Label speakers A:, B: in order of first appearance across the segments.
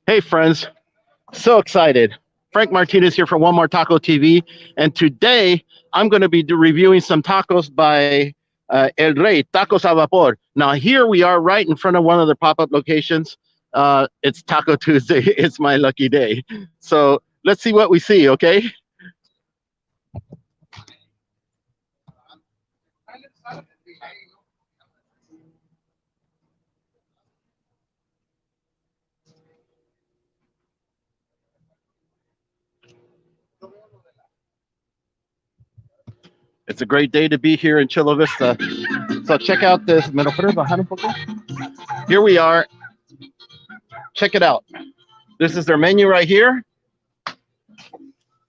A: Hey friends, so excited. Frank Martinez here from One More Taco TV, and today I'm going to be reviewing some tacos by El Rey Tacos A Vapor. Now here we are right in front of one of the pop-up locations. It's Taco Tuesday. It's my lucky day. So let's see what we see, okay? It's a great day to be here in Chula Vista. So check out this. Here we are. Check it out. This is their menu right here.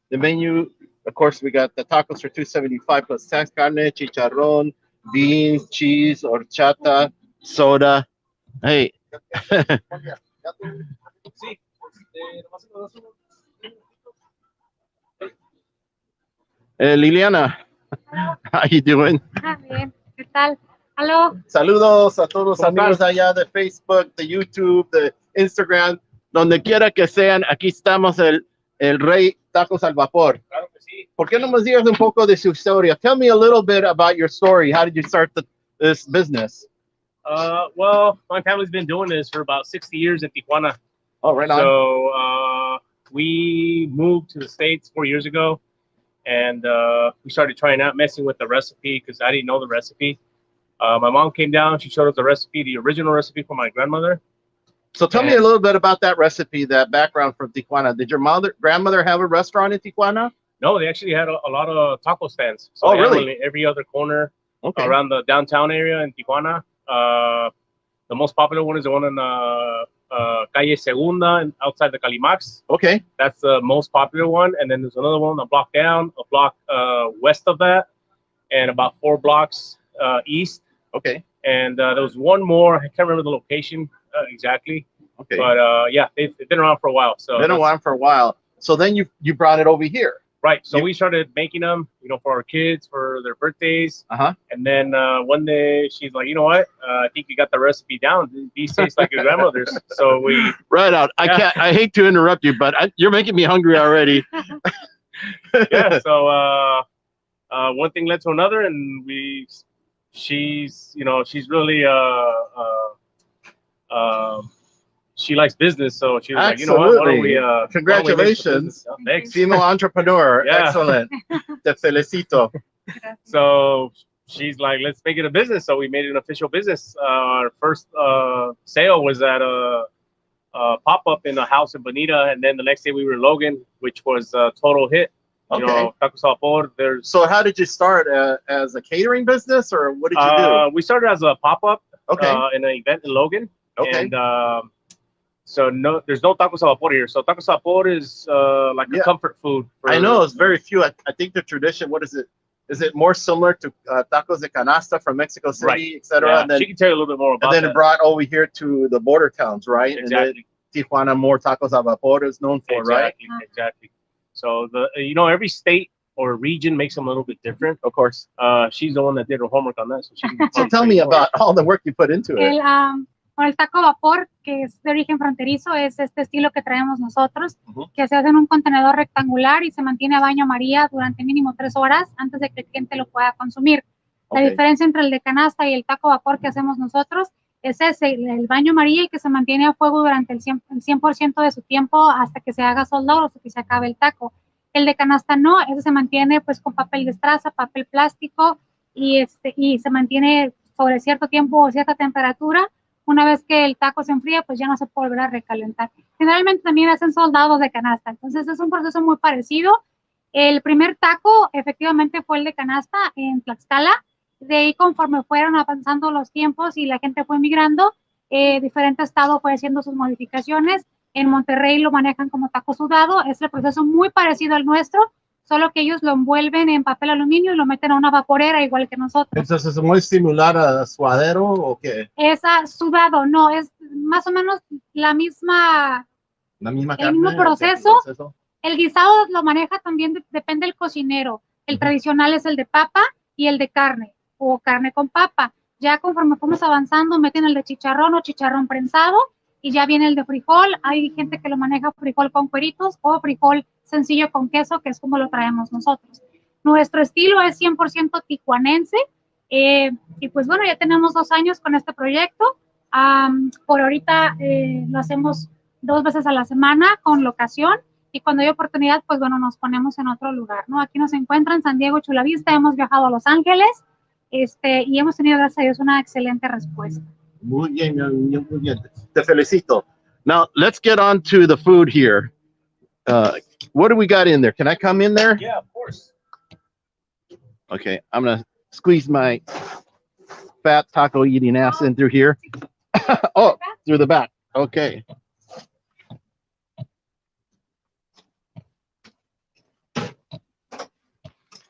A: The menu, of course, we got the tacos for $2.75 plus tax, carne, chicharrón, beans, cheese, horchata, soda. Hey. Liliana, how you doing?
B: Bien, ¿qué tal? Aló.
A: Saludos a todos los amigos allá de Facebook, de YouTube, de Instagram, donde quiera que sean. Aquí estamos el Rey Tacos al Vapor.
C: Claro que sí.
A: ¿Por qué no nos digas un poco de su historia? Tell me a little bit about your story. How did you start this business?
C: Well, my family's been doing this for about 60 years in Tijuana.
A: Oh, right on.
C: So we moved to the States 4 years ago, and we started trying out messing with the recipe because I didn't know the recipe. My mom came down. She showed us the recipe, the original recipe from my grandmother.
A: So tell me a little bit about that recipe, that background from Tijuana. Did your grandmother have a restaurant in Tijuana?
C: No, they actually had a lot of taco stands. So
A: really?
C: Every other corner around the downtown area in Tijuana. The most popular one is the one in Calle Segunda and outside the Calimax.
A: Okay.
C: That's the most popular one. And then there's another one a block down, a block west of that, and about 4 blocks east.
A: Okay.
C: And there was one more. I can't remember the location exactly.
A: Okay.
C: But yeah, they've been around for a while. So
A: been around for a while. So then you brought it over here.
C: Right. So we started making them, for our kids, for their birthdays. And then one day she's like, you know what? I think you got the recipe down. These taste like your grandmother's. So we
A: right out. I hate to interrupt you, but you're making me hungry already.
C: Yeah. So one thing led to another, and she's really she likes business, so she was like, you know what? Why don't we,
A: congratulations.
C: Thanks.
A: Female entrepreneur. Yeah. Excellent. Te felicito.
C: So she's like, let's make it a business. So we made it an official business. Our first sale was at a pop-up in a house in Bonita, and then the next day we were in Logan, which was a total hit. Tacos A Vapor.
A: So how did you start, as a catering business, or what did you do?
C: We started as a pop-up in an event in Logan.
A: Okay.
C: And so there's no Tacos A Vapor here. So Tacos A Vapor is like a comfort food.
A: I know, it's very few. I think the tradition, what is it? Is it more similar to tacos de canasta from Mexico City, etc.?
C: Yeah,
A: and then
C: she can tell you a little bit more about that.
A: And then it brought over here to the border towns, right?
C: Exactly.
A: And Tijuana, more Tacos A Vapor is known for, right?
C: Exactly. So every state or region makes them a little bit different.
A: Of course.
C: She's the one that did her homework on that.
A: So tell me about all the work you put into it.
B: El taco vapor, que es de origen fronterizo, es este estilo que traemos nosotros, que se hace en un contenedor rectangular y se mantiene a baño María durante mínimo 3 horas antes de que el cliente lo pueda consumir. La diferencia entre el de canasta y el taco vapor que hacemos nosotros es el baño María, y que se mantiene a fuego durante el 100% de su tiempo hasta que se haga soldado o hasta que se acabe el taco. El de canasta no, ese se mantiene pues con papel de estraza, papel plástico, y se mantiene sobre cierto tiempo o cierta temperatura. Una vez que el taco se enfría, pues ya no se puede volver a recalentar. Generalmente también hacen soldados de canasta, entonces es un proceso muy parecido. El primer taco efectivamente fue el de canasta en Tlaxcala. De ahí, conforme fueron avanzando los tiempos y la gente fue migrando, diferentes estados fue haciendo sus modificaciones. En Monterrey lo manejan como taco sudado. Es el proceso muy parecido al nuestro, solo que ellos lo envuelven en papel aluminio y lo meten a una vaporera igual que nosotros.
A: Entonces, ¿es muy similar a suadero o qué?
B: Es sudado, no, es más o menos el mismo proceso. El guisado lo maneja también, depende del cocinero. El tradicional es el de papa y el de carne, o carne con papa. Ya conforme fuimos avanzando, meten el de chicharrón o chicharrón prensado y ya viene el de frijol. Hay gente que lo maneja frijol con cueritos o frijol sencillo con queso, que es como lo traemos nosotros. Nuestro estilo es 100% tijuanense y pues bueno, ya tenemos 2 años con este proyecto. Por ahorita lo hacemos 2 veces a la semana con locación y cuando hay oportunidad, pues bueno, nos ponemos en otro lugar, ¿no? Aquí nos encuentran San Diego, Chula Vista, hemos viajado a Los Ángeles y hemos tenido, gracias a Dios, una excelente respuesta.
A: Muy bien, muy bien. Te felicito. Now, let's get on to the food here. What do we got in there? Can I come in there?
C: Yeah, of course.
A: Okay, I'm going to squeeze my fat taco eating ass in through here. Oh, through the back. Okay.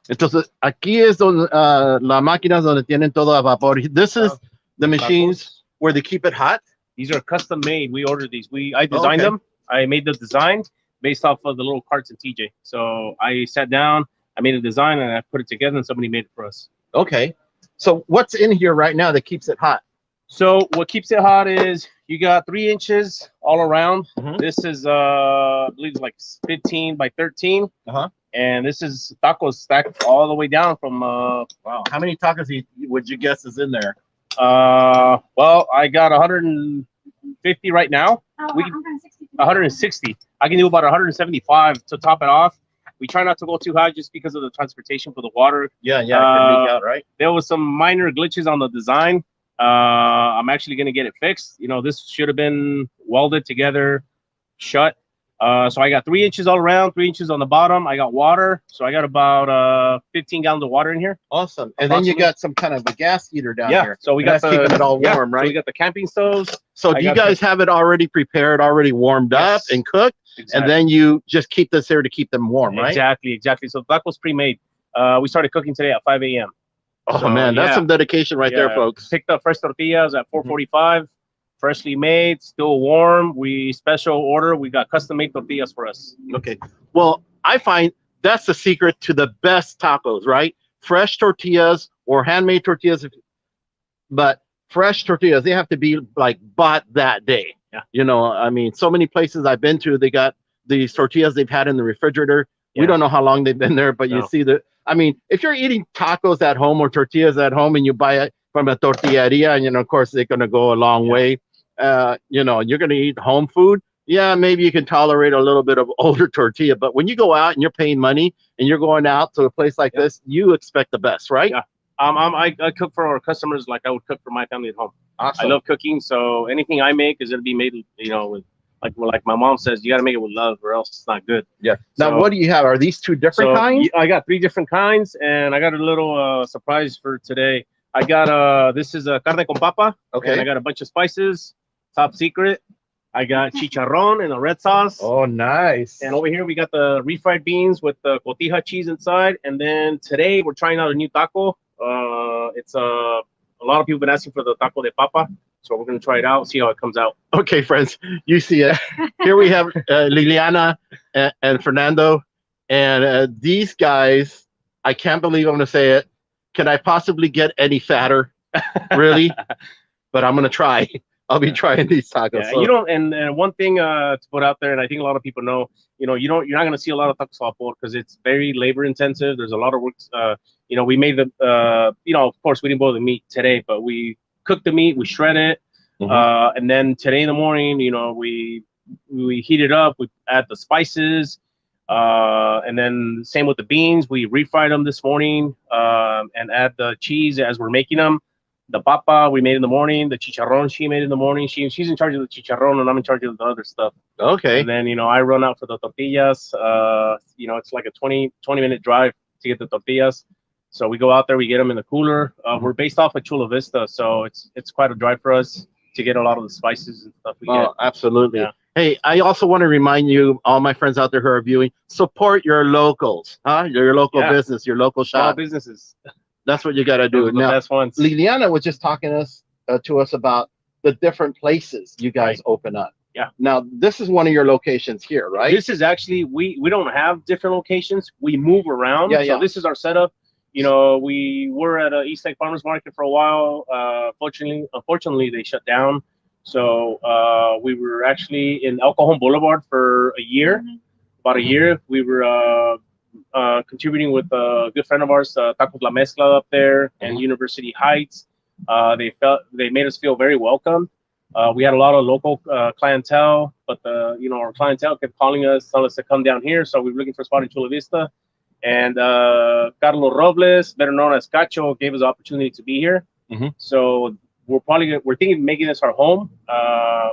A: Entonces, aquí es donde la máquina donde tienen todo a vapor. This is the machines where they keep it hot.
C: These are custom made. We ordered these. I designed them. I made the design based off of the little carts in TJ. So I sat down, I made a design, and I put it together, and somebody made it for us.
A: Okay. So what's in here right now that keeps it hot?
C: So what keeps it hot is you got 3 inches all around. This is I believe it's like 15 by 13. And this is tacos stacked all the way down from
A: wow. How many tacos would you guess is in there?
C: Well, I got 150 right now. 160. I can do about 175 to top it off. We try not to go too high just because of the transportation for the water.
A: Yeah, it can leak out, right?
C: There was some minor glitches on the design. I'm actually going to get it fixed. You know, this should have been welded together, shut. So I got 3 inches all around, 3 inches on the bottom. I got water. So I got about 15 gallons of water in here.
A: Awesome. And then you got some kind of a gas heater down here.
C: So we got
A: keeping it all warm, right?
C: So we got the camping stoves.
A: So do you guys have it already prepared, already warmed up and cooked? Exactly. And then you just keep this here to keep them warm, right?
C: Exactly. So that was pre-made. We started cooking today at 5 a.m.
A: Oh, so, man, that's some dedication right there, folks.
C: Picked up fresh tortillas at 4:45. Freshly made, still warm. We special order. We got custom made tortillas for us.
A: Okay. Well, I find that's the secret to the best tacos, right? Fresh tortillas or handmade tortillas. But fresh tortillas, they have to be like bought that day.
C: Yeah.
A: You know, I mean, so many places I've been to, they got these tortillas they've had in the refrigerator. Yeah. We don't know how long they've been there, but you see I mean, if you're eating tacos at home or tortillas at home and you buy it from a tortilleria, and, you know, of course, they're going to go a long way. You know, you're going to eat home food. Yeah, maybe you can tolerate a little bit of older tortilla, but when you go out and you're paying money and you're going out to a place like this, you expect the best, right?
C: Yeah. I cook for our customers like I would cook for my family at home.
A: Awesome.
C: I love cooking, so anything I make is going to be made, you know, with like my mom says, you got to make it with love or else it's not good.
A: Yeah. Now, what do you have? Are these 2 different kinds?
C: I got 3 different kinds, and I got a little surprise for today. I got this is a carne con papa.
A: Okay.
C: And I got a bunch of spices. Top secret. I got chicharrón and a red sauce.
A: Oh, nice.
C: And over here we got the refried beans with the cotija cheese inside. And then today we're trying out a new taco. It's a lot of people have been asking for the taco de papa. So we're going to try it out, see how it comes out.
A: Okay, friends, you see it. Here we have Liliana and Fernando. And these guys, I can't believe I'm going to say it. Can I possibly get any fatter? Really? But I'm going to try. I'll be trying these tacos.
C: Yeah, so. You don't, and one thing to put out there, and I think a lot of people know, you know, you're not going to see a lot of tacos a vapor because it's very labor intensive. There's a lot of work. You know, we made the, you know, of course we didn't boil the meat today, but we cooked the meat, we shred it, and then today in the morning, you know, we heat it up, we add the spices, and then same with the beans. We refried them this morning, and add the cheese as we're making them. The papa we made in the morning. The chicharrón she made in the morning. She's in charge of the chicharrón, and I'm in charge of the other stuff.
A: Okay.
C: And then, you know, I run out for the tortillas. You know, it's like a 20-minute drive to get the tortillas. So we go out there, we get them in the cooler. We're based off of Chula Vista, so it's quite a drive for us to get a lot of the spices and stuff we get.
A: Absolutely.
C: Yeah.
A: Hey, I also want to remind you, all my friends out there who are viewing, support your locals, your local business, your local shop.
C: Small businesses.
A: That's what you got to do. Now, Liliana was just talking to us about the different places you guys open up.
C: Yeah.
A: Now, this is one of your locations here, right?
C: This is actually, we don't have different locations. We move around. So this is our setup. you know, we were at a East Lake Farmers Market for a while. Unfortunately, they shut down. So we were actually in El Cajon Boulevard for a year, about a year. We were contributing with a good friend of ours, Tacos La Mezcla up there, and University Heights. They made us feel very welcome. We had a lot of local clientele, but our clientele kept calling us, telling us to come down here. So we were looking for a spot in Chula Vista, and Carlos Robles, better known as Cacho, gave us the opportunity to be here. So we're thinking of making this our home.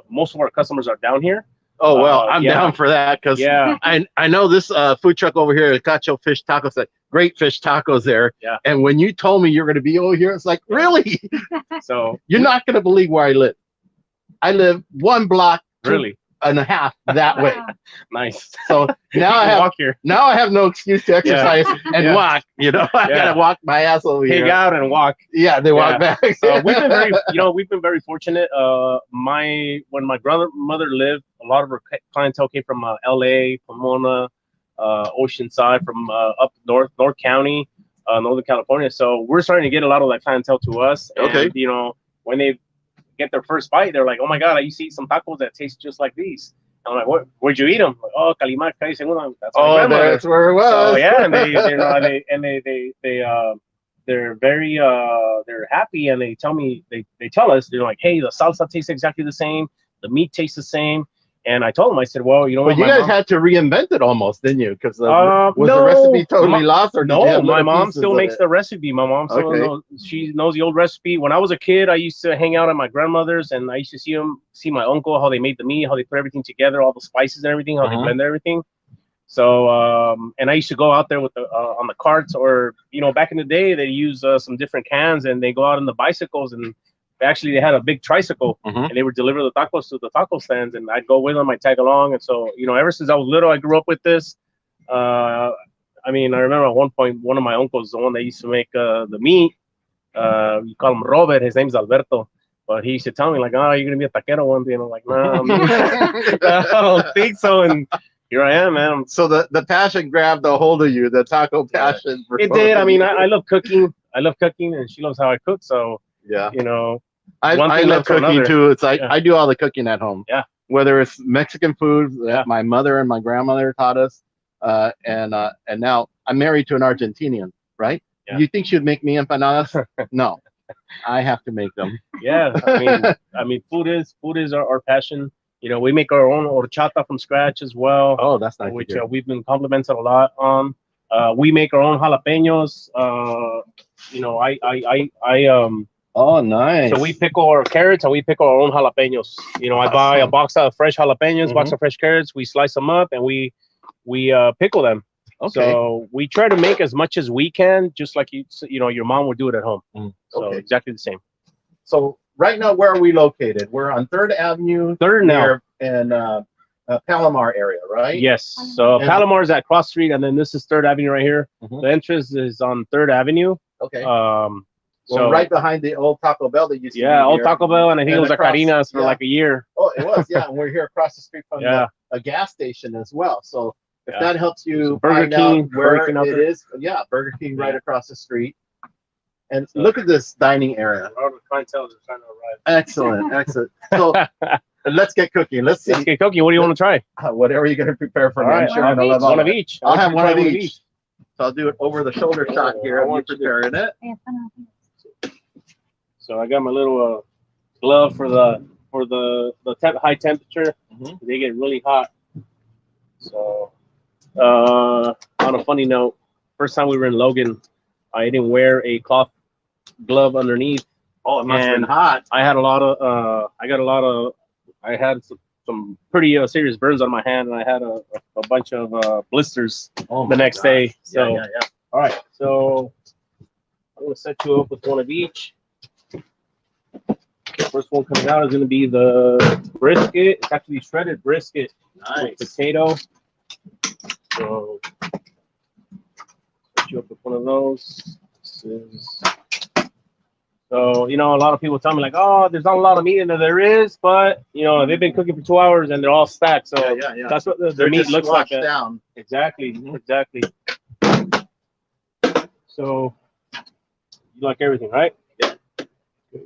C: Most of our customers are down here.
A: Oh, well, I'm down for that because I know this food truck over here, Cacho Fish Tacos, that great fish tacos there.
C: Yeah.
A: And when you told me you're going to be over here, it's like, really?
C: So
A: you're not going to believe where I live. I live 1 block and a half that way.
C: Nice.
A: So now I have no excuse to exercise and walk. You know, I gotta walk my ass over here.
C: Hang out and walk.
A: Yeah, they walk back.
C: So we've been very fortunate. When my grandmother lived, a lot of her clientele came from L.A., Pomona, Oceanside, from up North County, Northern California. So we're starting to get a lot of that clientele to us.
A: Okay.
C: And, you know, when they get their first bite, they're like, "Oh my God, I used to eat some tacos that taste just like these." And I'm like, "Where'd you eat them?" Like, "Oh, Calimar, Calle Segunda." That's
A: that's where it was.
C: So yeah, and they're very they're happy, and they tell us they're like, "Hey, the salsa tastes exactly the same, the meat tastes the same." And I told them, I said, "Well, you know what?
A: But you guys had to reinvent it almost, didn't you? Because was the recipe totally lost, or
C: no? My mom still makes the recipe. My mom still knows, she knows the old recipe. When I was a kid, I used to hang out at my grandmother's, and I used to see my uncle, how they made the meat, how they put everything together, all the spices and everything, how they blended everything. So and I used to go out there with the on the carts, or back in the day, they use some different cans, and they go out on the bicycles, and actually they had a big tricycle, and they would deliver the tacos to the taco stands, and I'd go with them, I'd tag along. And so ever since I was little, I grew up with this. I remember at one point, one of my uncles, the one that used to make the meat, you call him Robert, his name's Alberto, but he used to tell me, like, "Oh, you're gonna be a taquero one day," and I'm like, "No, I don't think so." And here I am, man.
A: So the passion grabbed a hold of you, the taco passion.
C: It did. I mean, I love cooking. And she loves how I cook. So
A: yeah,
C: I
A: love cooking too. It's like I do all the cooking at home.
C: Yeah.
A: Whether it's Mexican food that my mother and my grandmother taught us, and now I'm married to an Argentinian, right? Yeah. You think she'd make me empanadas? No, I have to make them.
C: Yeah, I mean, food is our passion. We make our own horchata from scratch as well.
A: Oh, that's nice.
C: Which we've been complimented a lot on. We make our own jalapenos.
A: Oh, nice.
C: So we pickle our carrots and we pickle our own jalapenos. I buy a box of fresh jalapenos, box of fresh carrots. We slice them up and we pickle them. Okay. So we try to make as much as we can, just like your mom would do it at home. So exactly the same.
A: So right now, where are we located? We're on 3rd Avenue.
C: 3rd now.
A: In Palomar area, right?
C: Yes. So Palomar is at Cross Street, and then this is 3rd Avenue right here. The entrance is on 3rd Avenue.
A: Okay. So right behind the old Taco Bell that used to be
C: old Taco Bell, and I think it was a Carina's for like a year.
A: Oh, it was, yeah. And we're here across the street from a gas station as well. So if that helps you
C: Burger King,
A: where it is, Burger King right across the street. And look at this dining area.
C: All the clientele is trying to arrive.
A: Excellent. So let's get cooking. Let's get
C: cooking. What do you want to try?
A: Whatever you're going to prepare for me.
C: Right, one of each.
A: I'll have one of each. So I'll do it over the shoulder shot here. I'm preparing it.
C: So I got my little glove for the high temperature. They get really hot. So on a funny note, first time we were in Logan, I didn't wear a cloth glove underneath.
A: Oh, it must have been hot.
C: I had some pretty serious burns on my hand, and I had a bunch of blisters the next day. So all right, so I'm gonna set you up with one of each. First one coming out is going to be the brisket. It's actually shredded brisket with potato. So, set you up with one of those. So, a lot of people tell me like, "Oh, there's not a lot of meat in there." There is, but they've been cooking for 2 hours and they're all stacked. So that's what the meat looks like.
A: Down.
C: Exactly. So You like everything, right?
A: Yeah.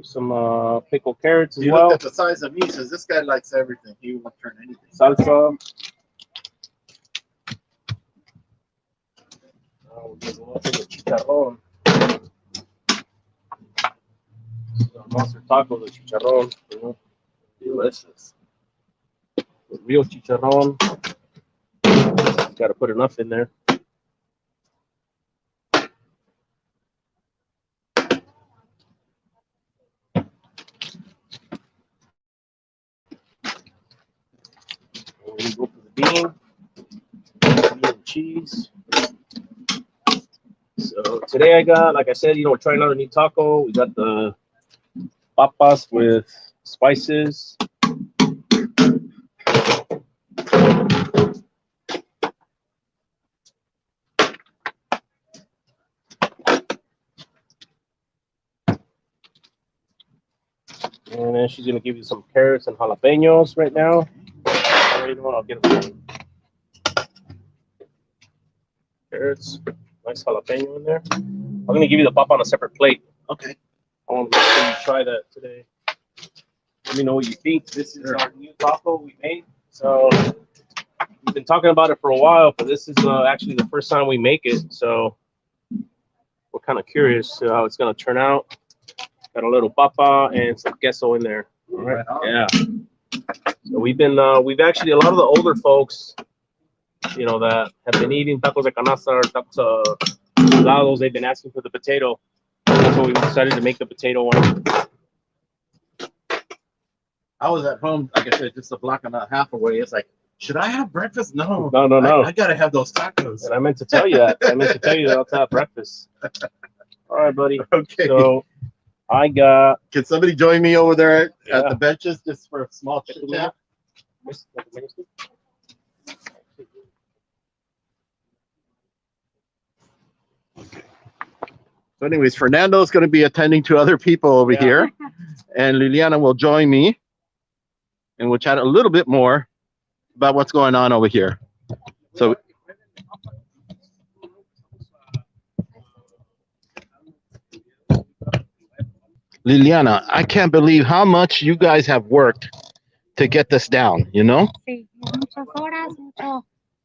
C: Some pickled carrots as
A: You
C: well.
A: looked at the size of me. Says this guy likes everything. He won't turn anything.
C: Salsa. We'll give a little bit of chicharrón. Monster taco de chicharrón. You know? Delicious. With real chicharrón. Got to put enough in there. We go for the bean and cheese. So today I got, like I said, we're trying out a new taco. We got the papas with spices. And then she's gonna give you some carrots and jalapenos right now. I'll get them. Carrots, nice jalapeno in there. I'm gonna give you the papa on a separate plate.
A: Okay.
C: I want to make sure you try that today. Let me know what you think. This is our new taco we made. So we've been talking about it for a while, but this is actually the first time we make it. So we're kind of curious to how it's gonna turn out. Got a little papa and some queso in there. All right. Yeah. So we've actually, a lot of the older folks, that have been eating tacos de canasta or tacos helados, they've been asking for the potato. So we decided to make the potato one.
A: I was at home, like I said, just a block and a half away. It's like, should I have breakfast? No.
C: No.
A: I gotta have those tacos.
C: And I meant to tell you that. I meant to tell you that I'll have breakfast. All right, buddy.
A: Okay.
C: So I got.
A: Can somebody join me over there at the benches just for a small chit chat? Okay. So anyways, Fernando's going to be attending to other people over here, and Liliana will join me, and we'll chat a little bit more about what's going on over here. So Liliana, I can't believe how much you guys have worked to get this down,
B: Sí, muchas horas, mucho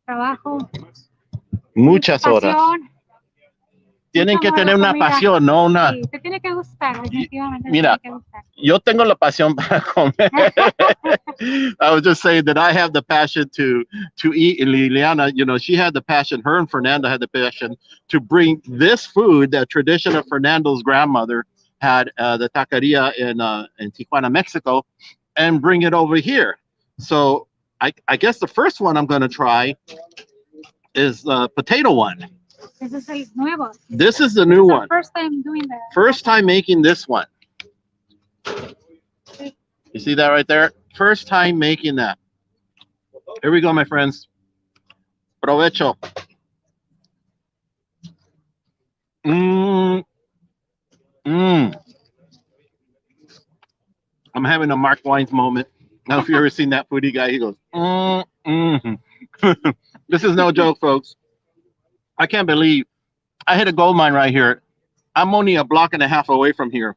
B: trabajo.
A: Muchas horas. Tienen que tener una pasión, ¿no?
B: Sí, te tiene que gustar, definitivamente.
A: Mira,
B: tiene que gustar.
A: Yo tengo la pasión para comer. I was just saying that I have the passion to eat. And Liliana, she had the passion. Her and Fernando had the passion to bring this food, that tradition of Fernando's grandmother had, the taqueria in Tijuana, Mexico, and bring it over here. So I guess the first one I'm going to try is the potato one.
B: This is el nuevo.
A: This is the new one.
B: First time doing that.
A: First time making this one. You see that right there? First time making that. Here we go, my friends. Provecho. I'm having a Mark Wines moment. I don't know if you've ever seen that foodie guy. He goes, This is no joke, folks. I can't believe I hit a gold mine right here. I'm only a block and a half away from here.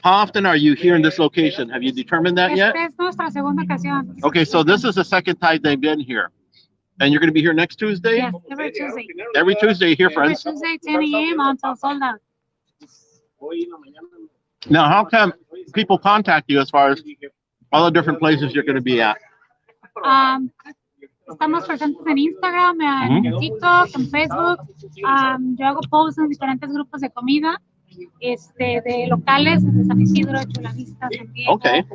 A: How often are you here in this location? Have you determined that yet?
B: Esta es nuestra segunda ocasión.
A: Okay, so this is the second time they've been here. And you're going to be here next Tuesday?
B: Yes, every Tuesday.
A: Every Tuesday here, friends.
B: Every Tuesday, 10 a.m. until sold out.
A: Now, how can people contact you as far as all the different places you're going to be at?
B: Estamos presentes en Instagram, en TikTok, en Facebook. Yo hago posts en diferentes grupos de comida, de locales, de San Isidro, de Chula Vista, San Diego.
A: Okay.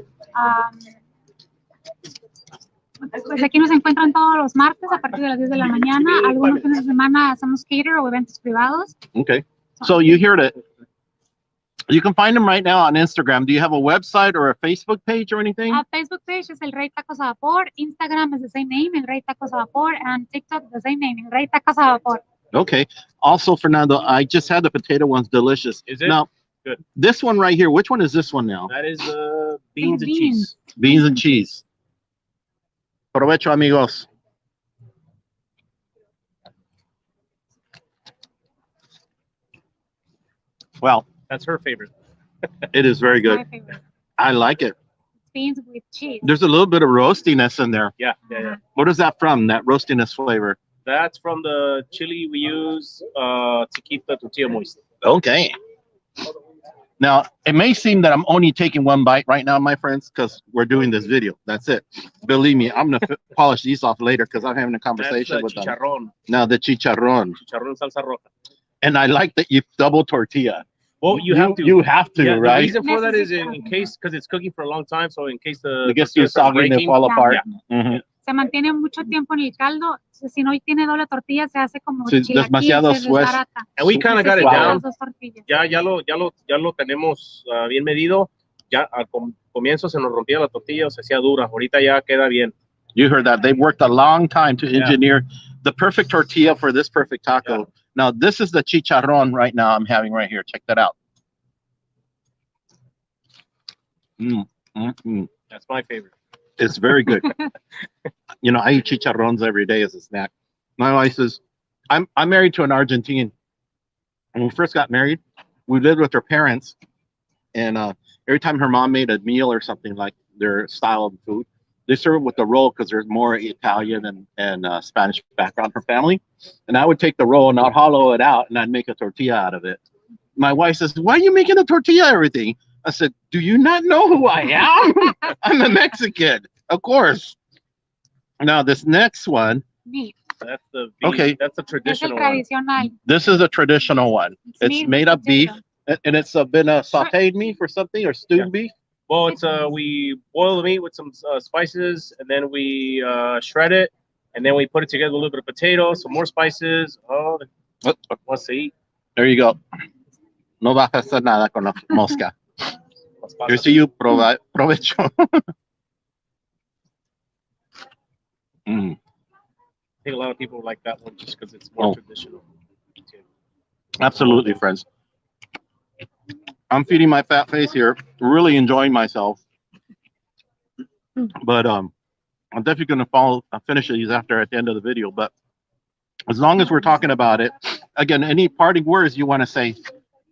B: Pues aquí nos encuentran todos los martes a partir de las 10 de la mañana. Algunos fines de semana hacemos cater o eventos privados.
A: Okay. So you heard it. You can find them right now on Instagram. Do you have a website or a Facebook page or anything?
B: Facebook page is el Rey Tacos A Vapor. Instagram is the same name, el Rey Tacos A Vapor. And TikTok, the same name, el Rey Tacos A Vapor.
A: Okay. Also, Fernando, I just had the potato one's delicious.
C: Is it?
A: Now,
C: good.
A: This one right here, which one is this one now?
C: That is beans and cheese.
A: Beans and cheese. Provecho, amigos. Well,
C: That's her favorite.
A: it is very
B: My
A: good.
B: favorite.
A: I like it.
B: Beans with cheese.
A: There's a little bit of roastiness in there.
C: Yeah, yeah, yeah.
A: What is that from? That roastiness flavor.
C: That's from the chili we use to keep the tortilla moist.
A: Okay. Now, it may seem that I'm only taking one bite right now, my friends, because we're doing this video. That's it. Believe me, I'm going to polish these off later because I'm having a
C: That's
A: conversation
C: the
A: with them.
C: chicharrón.
A: Now, the chicharron.
C: Chicharrón salsa roja.
A: And I like that you double tortilla.
C: Well, you have to.
A: You have to,
C: Yeah, the
A: right?
C: reason for that is in case, because it's cooking for a long time, so in case the
A: It gets too
C: tortillas start
A: soggy and they
C: breaking.
A: fall apart.
B: Yeah.
A: Mhm.
B: Se mantiene mucho tiempo en el caldo. Si no tiene doble tortilla, se hace como
A: Sí,
B: chilaquil,
A: demasiado
B: se desbarata.
C: And we kind of got it
B: Necesita
A: Suave.
C: down.
B: las dos tortillas.
C: Ya lo tenemos bien medido. Ya al comienzo se nos rompía la tortilla o se hacía dura. Ahorita ya queda bien.
A: You heard that. They worked a long time to engineer the perfect tortilla for this perfect taco.
C: Yeah.
A: Now, this is the chicharron right now I'm having right here. Check that out.
C: That's my favorite.
A: It's very good. You know, I eat chicharrones every day as a snack. My wife says, I'm married to an Argentine. When we first got married, we lived with her parents. And every time her mom made a meal or something like their style of food, they serve it with the roll because there's more Italian and Spanish background in her family. And I would take the roll and I'd hollow it out and I'd make a tortilla out of it. My wife says, why are you making a tortilla out of everything? I said, do you not know who I am? I'm a Mexican, of course. Now, this next one.
B: Meat.
C: That's the beef.
A: Okay.
C: That's the
B: Es el
C: traditional one.
B: tradicional.
A: This is a traditional one. It's
B: meat
A: made
B: with
A: of beef,
B: potato.
A: and it's been sauteed meat or something, or stewed
C: Yeah.
A: beef.
C: Well, it's we boil the meat with some spices, and then we shred it, and then we put it together with a little bit of potato, some more spices. Oh, wants to eat.
A: There you go. No vas a hacer nada con la mosca. Here's to you, provecho.
C: I think a lot of people like that one just because it's more traditional.
A: Absolutely, friends. I'm feeding my fat face here, really enjoying myself. But I'm definitely going to finish these after at the end of the video. But as long as we're talking about it, again, any parting words you want to say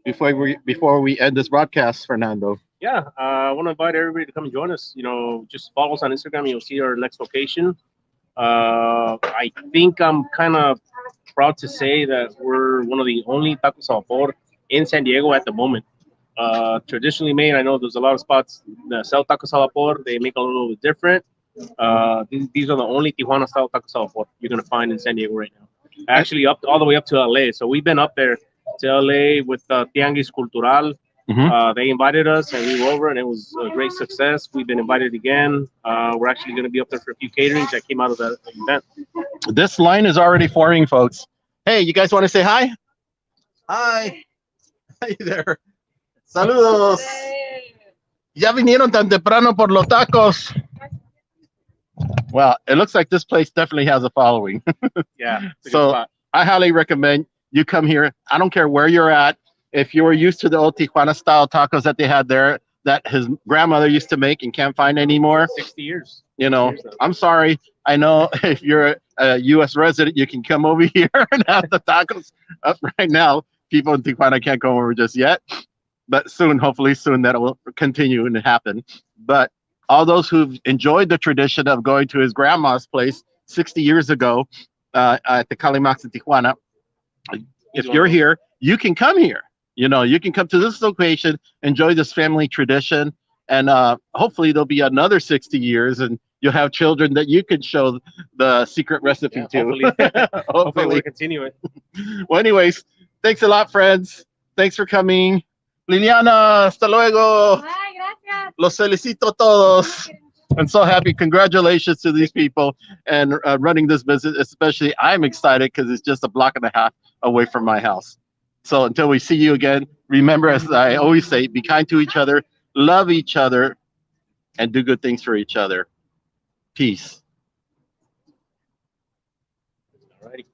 A: before we end this broadcast, Fernando?
C: Yeah, I want to invite everybody to come and join us. You know, just follow us on Instagram and you'll see our next location. I think I'm kind of proud to say that we're one of the only tacos a vapor in San Diego at the moment. Traditionally made, I know there's a lot of spots that sell tacos a vapor. They make a little bit different. These are the only Tijuana style tacos a vapor you're gonna find in San Diego right now. Actually, all the way up to LA. So we've been up there to LA with Tianguis Cultural. They invited us and we were over and it was a great success. We've been invited again. We're actually going to be up there for a few caterings that came out of that event.
A: This line is already forming, folks. Hey, you guys want to say hi? Hi. Hi there. Saludos. Ya vinieron tan temprano por los tacos. Well, it looks like this place definitely has a following.
C: Yeah.
A: So I highly recommend you come here. I don't care where you're at. If you were used to the old Tijuana style tacos that they had there, that his grandmother used to make and can't find anymore.
C: 60 years.
A: You know, I'm sorry. I know if you're a U.S. resident, you can come over here and have the tacos up right now. People in Tijuana can't come over just yet. But soon, hopefully soon, that will continue and happen. But all those who've enjoyed the tradition of going to his grandma's place 60 years ago at the Calimax in Tijuana, if you're here, you can come here. You know, you can come to this location, enjoy this family tradition, and hopefully there'll be another 60 years and you'll have children that you can show the secret recipe to.
C: Hopefully. Hopefully we'll continue it.
A: Well, anyways, thanks a lot, friends. Thanks for coming. Liliana, hasta luego.
B: Ay, gracias.
A: Los felicito todos. I'm so happy. Congratulations to these people and running this business. Especially, I'm excited because it's just a block and a half away from my house. So until we see you again, remember, as I always say, be kind to each other, love each other, and do good things for each other. Peace.
C: All righty.